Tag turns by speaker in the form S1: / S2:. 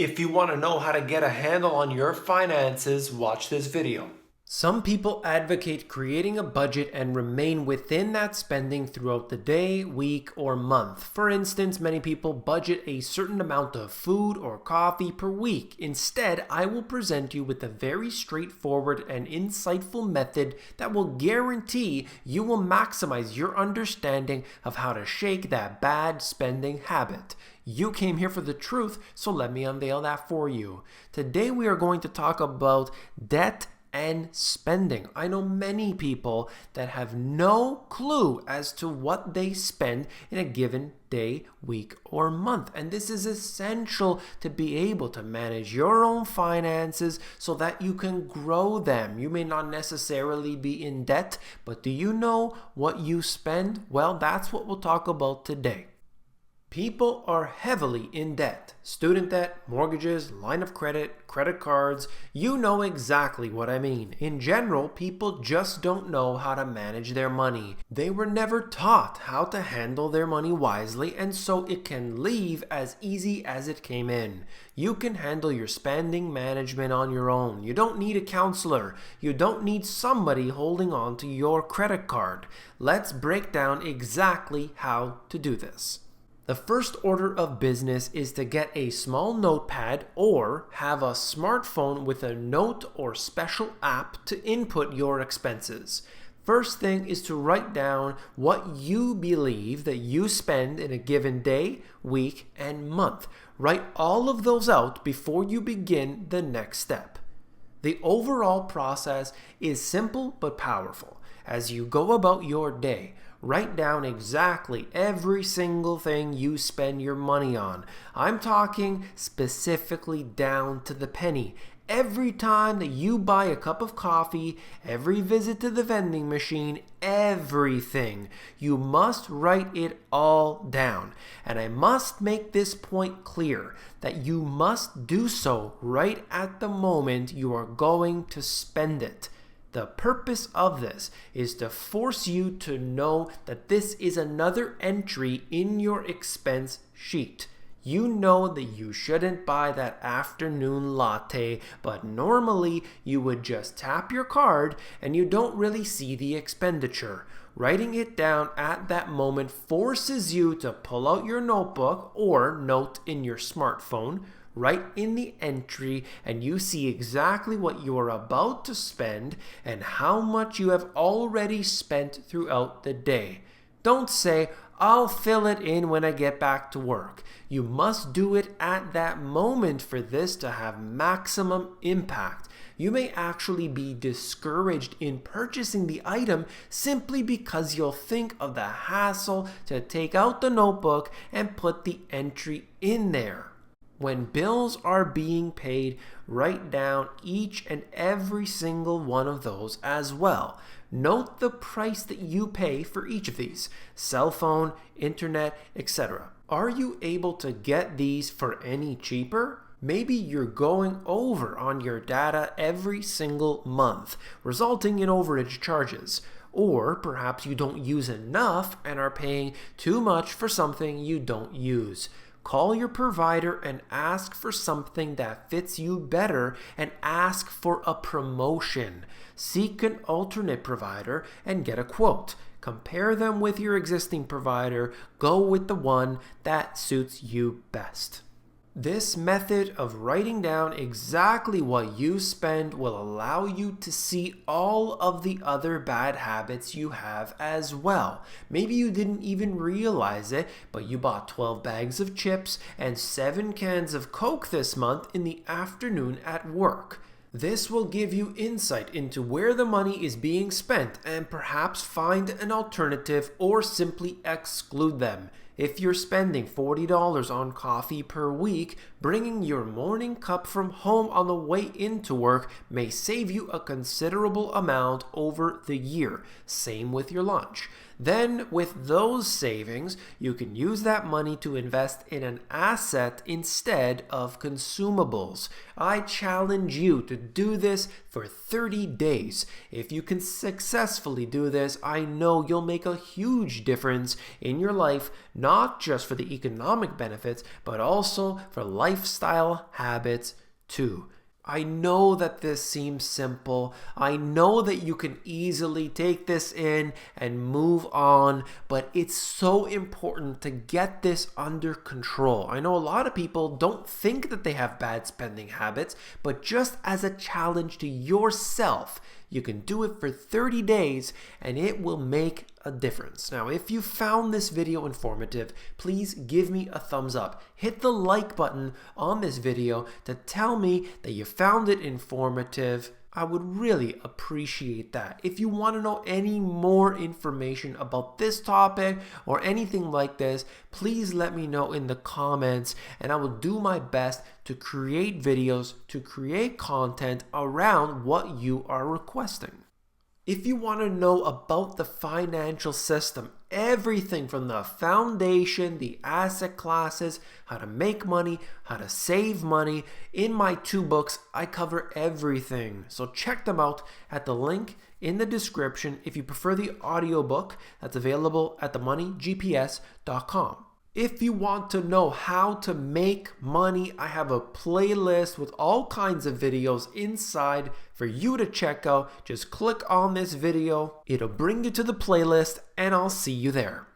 S1: If you want to know how to get a handle on your finances, watch this video. Some people advocate creating a budget and remain within that spending throughout the day, week, or month. For instance, many people budget a certain amount of food or coffee per week. Instead, I will present you with a very straightforward and insightful method that will guarantee you will maximize your understanding of how to shake that bad spending habit. You came here for the truth, so let me unveil that for you. Today we are going to talk about debt and spending. I know many people that have no clue as to what they spend in a given day, week, or month. And this is essential to be able to manage your own finances so that you can grow them. You may not necessarily be in debt, but do you know what you spend? Well, that's what we'll talk about today. People are heavily in debt. Student debt, mortgages, line of credit, credit cards. You know exactly what I mean. In general, people just don't know how to manage their money. They were never taught how to handle their money wisely, and so it can leave as easy as it came in. You can handle your spending management on your own. You don't need a counselor. You don't need somebody holding on to your credit card. Let's break down exactly how to do this. The first order of business is to get a small notepad or have a smartphone with a note or special app to input your expenses. First thing is to write down what you believe that you spend in a given day, week, and month. Write all of those out before you begin the next step. The overall process is simple but powerful. As you go about your day, write down exactly every single thing you spend your money on. I'm talking specifically down to the penny. Every time that you buy a cup of coffee, every visit to the vending machine, everything. You must write it all down. And I must make this point clear that you must do so right at the moment you are going to spend it. The purpose of this is to force you to know that this is another entry in your expense sheet. You know that you shouldn't buy that afternoon latte, but normally you would just tap your card and you don't really see the expenditure. Writing it down at that moment forces you to pull out your notebook or note in your smartphone, write in the entry, and you see exactly what you are about to spend and how much you have already spent throughout the day. Don't say, I'll fill it in when I get back to work. You must do it at that moment for this to have maximum impact. You may actually be discouraged in purchasing the item simply because you'll think of the hassle to take out the notebook and put the entry in there. When bills are being paid, write down each and every single one of those as well. Note the price that you pay for each of these: cell phone, internet, etc. Are you able to get these for any cheaper? Maybe you're going over on your data every single month, resulting in overage charges. Or perhaps you don't use enough and are paying too much for something you don't use. Call your provider and ask for something that fits you better and ask for a promotion. Seek an alternate provider and get a quote. Compare them with your existing provider. Go with the one that suits you best. This method of writing down exactly what you spend will allow you to see all of the other bad habits you have as well. Maybe you didn't even realize it, but you bought 12 bags of chips and 7 cans of Coke this month in the afternoon at work. This will give you insight into where the money is being spent and perhaps find an alternative or simply exclude them. If you're spending $40 on coffee per week, bringing your morning cup from home on the way into work may save you a considerable amount over the year. Same with your lunch. Then with those savings, you can use that money to invest in an asset instead of consumables. I challenge you to do this for 30 days. If you can successfully do this, I know you'll make a huge difference in your life, not just for the economic benefits, but also for lifestyle habits too. I know that this seems simple. I know that you can easily take this in and move on, but it's so important to get this under control. I know a lot of people don't think that they have bad spending habits, but just as a challenge to yourself, you can do it for 30 days and it will make a difference. Now, if you found this video informative, please give me a thumbs up. Hit the like button on this video to tell me that you found it informative. I would really appreciate that. If you want to know any more information about this topic or anything like this, please let me know in the comments and I will do my best to create videos, to create content around what you are requesting. If you want to know about the financial system, everything from the foundation, the asset classes, how to make money, how to save money, in my 2 books, I cover everything. So check them out at the link in the description if you prefer the audiobook that's available at themoneygps.com. If you want to know how to make money, I have a playlist with all kinds of videos inside for you to check out. Just click on this video, it'll bring you to the playlist, and I'll see you there.